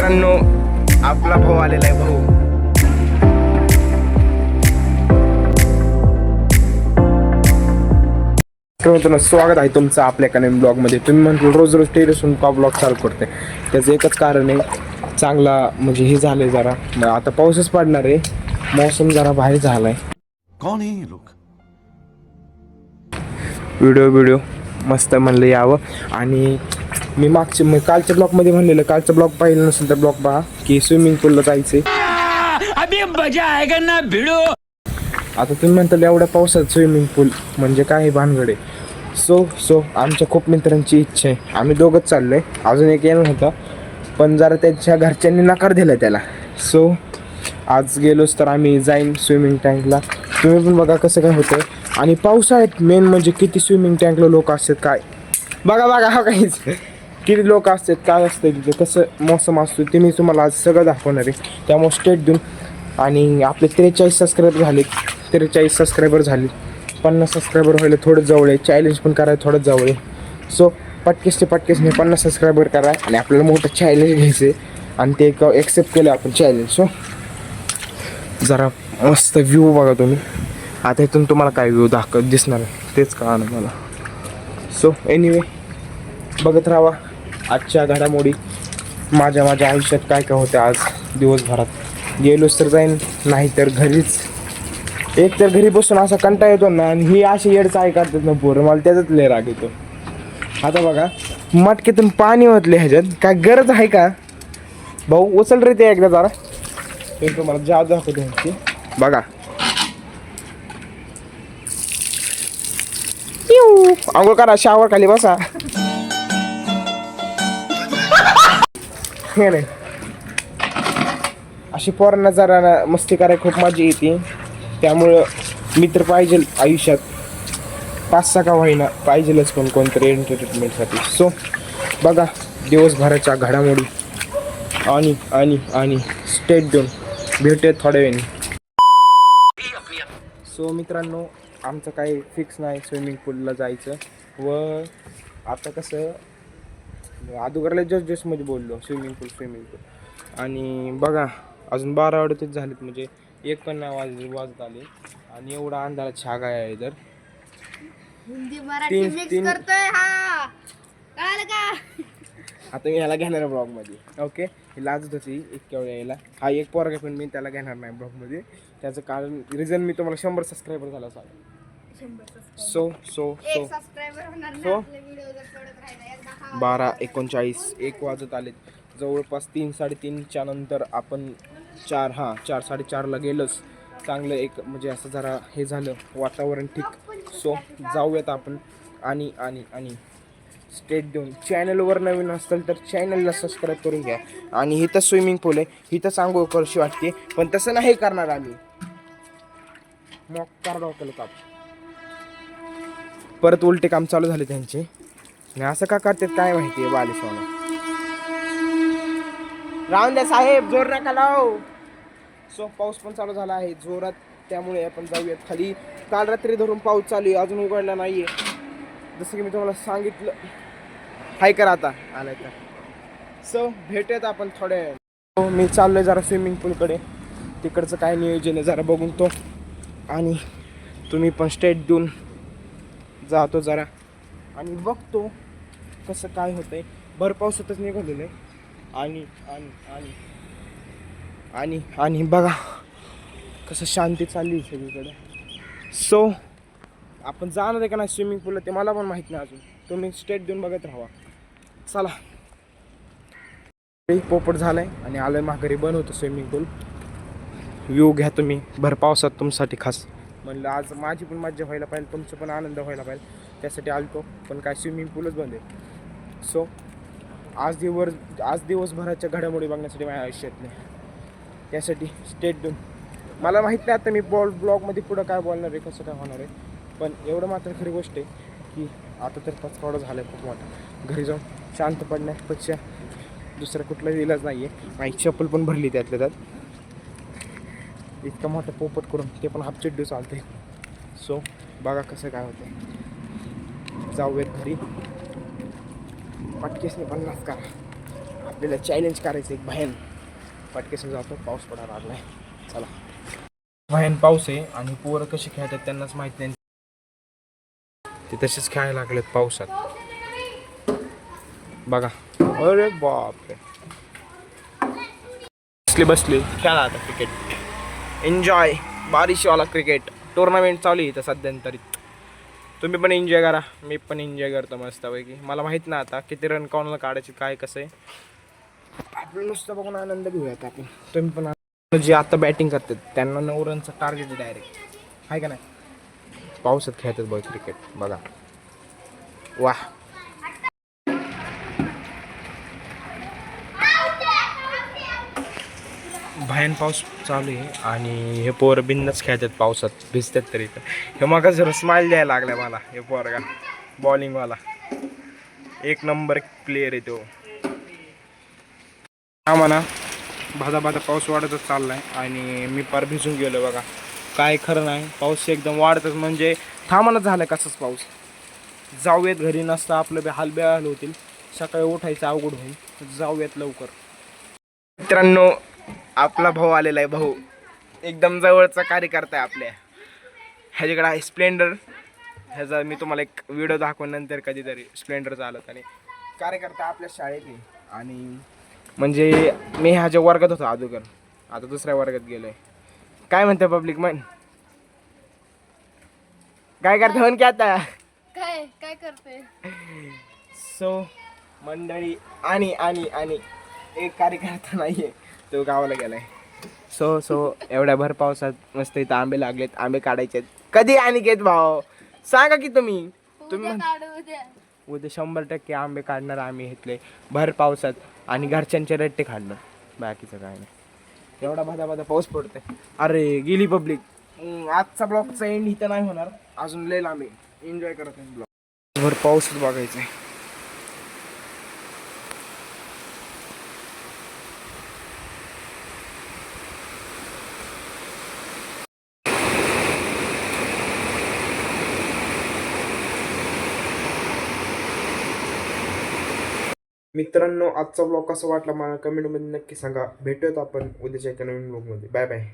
मित्रांनो, आपला भाऊ आलेला आहे. भाऊ मित्रांनो, स्वागत आहे तुमचं आपल्या कनेक्ट ब्लॉगमध्ये. तुम्ही म्हणतो रोज रोज टेरेसहून का ब्लॉग चालू करते, त्याचं एकच कारण आहे, चांगला म्हणजे हे झालंय जरा. आता पाऊसच पडणार आहे, मौसम जरा बाहेर झालाय. कौन है ये लोग? व्हिडिओ मस्त म्हणलं यावं. आणि मी कालच्या ब्लॉगमध्ये म्हणलेलं, कालचा ब्लॉग पाहिलं नसेल तर ब्लॉग पहा की स्विमिंग पूलला जायचंय. अभी मजा आएगा ना भिड़ो. आता तुम्ही म्हणता एवढ्या पावसात स्विमिंग पूल म्हणजे काय भानगड आहे. सो आमच्या खूप मित्रांची इच्छा आहे, आम्ही दोघंच चाललोय, अजून एक येणार होता पण जरा त्यांच्या घरच्यांनी नकार दिला त्याला. सो आज गेलोच तर आम्ही जाईन स्विमिंग टँकला. तुम्ही पण बघा कसं काय होतं. आणि पावसाळ्यात मेन म्हणजे किती स्विमिंग टँकला लोक असतात काय बघा हा काहीच किती लोक असतात, काय असतं तिथे, कसं मोसम असतो ते मी तुम्हाला आज सगळं दाखवणार आहे. त्यामुळे स्टेट देऊन. आणि आपले 43 सबस्क्रायबर झाले, 43 सबस्क्रायबर झाले, 50 सबस्क्रायबर व्हायला थोडं जवळ आहे, चॅलेंज पण करायला थोडं जवळ आहे. सो पटकेसने 50 सबस्क्रायबर करा आणि आपल्याला मोठं चॅलेंज घ्यायचं आहे आणि ते एक्सेप्ट केलं आपण चॅलेंज. सो जरा मस्त व्ह्यू बघा तुम्ही. आता इथून तुम्हाला काय व्ह्यू दिसणार तेच कळणार मला. सो एनिवे बघत राहा आजच्या घडामोडी, माझ्या आयुष्यात काय काय होतं आज दिवसभरात. गेलोच तर जाईन, नाही तर घरीच. एक तर घरी बसून असा कंटाळा येतो ना, आणि ही अशी येडचं ऐकतात ना पोरं, मला त्याचाच लय राग येतो. आता बघा मटकीतून पाणी ओतले, ह्याच्यात काय गरज आहे का भाऊ? उचल रे ते एकदा जरा, ते तुम्हाला जादू दाखवतो ह्याची. बघा अंघोळ करा, शावर खाली बसा. हे नाही, अशी पोरांना जरा मस्ती करायला खूप मजा येते. त्यामुळं मित्र पाहिजे आयुष्यात, 5-6 का होईना पाहिजेलच पण कोणतरी एंटरटेनमेंटसाठी. सो बघा दिवसभराच्या घडामोडी आणि स्टेट देऊन भेटूया थोड्या वेळाने. सो मित्रांनो, आमचं काही फिक्स नाही स्विमिंग पूलला जायचं. व आता कसं अगोदरला जस्ट बोललो स्विमिंग पूल. आणि बघा अजून 12 वाजतच झालेत, म्हणजे 1 पण नाही वाजत आले. आणि एवढा अंधारा छाग आहे तर हिंदी मराठी मिक्स करतोय हा, कळालं का? आता मी ह्याला घेणार आहे ब्लॉगमध्ये. ओके, ही लाजत होती इतक्या वेळ यायला. हा एक पोरगा पण मी त्याला घेणार नाही ब्लॉगमध्ये. त्याचं कारण रिझन मी तुम्हाला 100 सबस्क्रायबर झाला सांग. सो 12:39 1 वाजत आलेत. जवळपास 3-3:30च्या नंतर आपण 4-4:30ला गेलोच. चांगलं एक म्हणजे असं जरा हे झालं, वातावरण ठीक. सो जाऊयात आपण. आणि स्टेट देऊन चॅनलवर नवीन असतील तर चॅनलला सबस्क्राईब करून घ्या. आणि इथं स्विमिंग पूल आहे, इथं सांगू करशी वाटते, पण तसं नाही करणार आम्ही. मग डोक्याला काप. परत उलटे काम चालू झाले त्यांचे, आणि असं का करतात काय माहिती आहे. बालिशवाला राहून द्या साहेब, जोर नका लाव. सो पाऊस पण चालू झाला आहे जोरात, त्यामुळे आपण जाऊयात खाली. काल रात्री धरून पाऊस चालू आहे, अजून उघडला नाहीये. जसं की मी तुम्हाला सांगितलं. हाय करा आता आलाय तर. सो भेटूयात आपण थोड्या वेळ. मी चाललोय जरा स्विमिंग पूलकडे, तिकडचं काय नियोजन आहे जरा बघून तो. आणि तुम्ही पण स्टेट देऊन जातो जरा आणि बघतो कसं काय होतंय. भर पावसातच निघालेलं आहे. आणि बघा कसं शांती चालली सगळीकडे. सो आपण जाणार आहे का नाही स्विमिंग पूलला ते मला पण माहीत नाही अजून. तुम्ही स्टेट देऊन बघत राहा. चला, पोपट झालाय आणि आलोय माघारी. बनवतो स्विमिंग पूल. व्ह्यू घ्या तुम्ही भर पावसात तुमच्यासाठी खास. म्हणलं आज माझी पण मजा व्हायला पाहिजे, तुमचं पण आनंद व्हायला पाहिजे, त्यासाठी आलतो. पण काय स्विमिंग पूलच बंद आहे. सो आज दिवसभराच्या घडामोडी बघण्यासाठी माझ्या आयुष्यात नाही, त्यासाठी स्टेट देऊन. मला माहीत नाही आता मी ब्लॉगमध्ये पुढं काय बोलणार आहे, कसं काय होणार आहे. पण एवढं मात्र खरी गोष्ट आहे की आता तर पचकावडा झाला आहे खूप मोठा. घरी जाऊन शांत पडण्यापेक्षा दुसरा कुठलाही इलाज नाही आहे. माझी चप्पल पण भरली त्यातल्या त्यात. इतका मोठा पोपट करून ते पण हाफ चड्डी चालते. सो बघा कसं काय होतं. जाऊयात घरी. पटकेसने 50 करा. आपल्याला चॅलेंज करायचं एक भयान. पटकेसन जातो, पाऊस पडायला लागलाय. चला. भयान पाऊस आहे आणि पोरं कशी खेळतात त्यांनाच माहित नाही. ते तसेच खेळायला लागलेत पावसात. बघा. अरे बापरे. बसले खेळा आता क्रिकेट. एन्जॉय. बारिशवाला क्रिकेट टुर्नामेंट चालू आहे इथं सध्यांतरीत. तुम्ही पण एन्जॉय करा, मी पण एन्जॉय करतो मस्तपैकी. मला माहीत ना आता किती रन कोणाला काढायचे काय कसं आहे. आपण नुसतं बघून आनंद घेऊयात आपण. तुम्ही पण जे आता बॅटिंग करतात त्यांना 9 रनचं टार्गेट आहे डायरेक्ट. आहे का नाही. पावसात खेळतात बघ क्रिकेट. बघा. वाह. भयान पाऊस चालू आहे आणि हे पोरं बिंदास खेळतात पावसात, भिजतात तरी. हे मग जरा स्माइल द्यायला लागलाय मला हे पोरगा बॉलिंगवाला. एक नंबर प्लेयर आहे तो. हा म्हणा. भादा पाऊस वाढतच चाललाय आणि मी पार भिजून गेलो बघा. काय खरं नाही. पाऊस एकदम वाढतच म्हणजे थांबणच झालाय कसाच पाऊस. जाऊयात घरी नसता आपलं हाल बेहाल होतील. सकाळी उठायचं अवघड होईल. जाऊयात लवकर. मित्रांनो आपला भाऊ आलेला आहे. भाऊ एकदम जवळचा कार्यकर्ता आहे आपल्या. ह्याच्याकडे आहे स्प्लेंडर. ह्याचा मी तुम्हाला एक व्हिडिओ दाखवून नंतर कधीतरी. स्प्लेंडर चालत आणि कार्यकर्ता आपल्या शाळेत आहे. आणि म्हणजे मी ह्याच्या वर्गात होतो अगोदर, आता दुसऱ्या वर्गात गेलोय. काय म्हणते पब्लिक मन? काय करते म्हण की आता? काय काय करते? सो मंडळी आणि आणि आणि एक कार्यकर्ता नाहीये, तो गावाला गेलाय. सो एवढ्या भर पावसात मस्त इथं आंबे लागलेत. आंबे काढायचे कधी आणि घेत भाऊ सांगा की तुम्ही. उद्या काढू उद्या. उद्या 100% आंबे काढणार आम्ही इथले भर पावसात आणि घरच्यांचे रट्टे काढणार. बाकीचं काय नाही. एवढा भादा पाऊस पडतोय. अरे गेली पब्लिक. आजचा ब्लॉगचा एंड इथं नाही होणार, अजून लय लांब आहे. एन्जॉय करत ब्लॉग. भर पाऊसच बघायचा आहे. मित्रांनो आजचा ब्लॉग कसा वाटला मला कमेंटमध्ये नक्की सांगा. भेटूयात आपण उद्याच्या एका नवीन ब्लॉगमध्ये. Bye bye.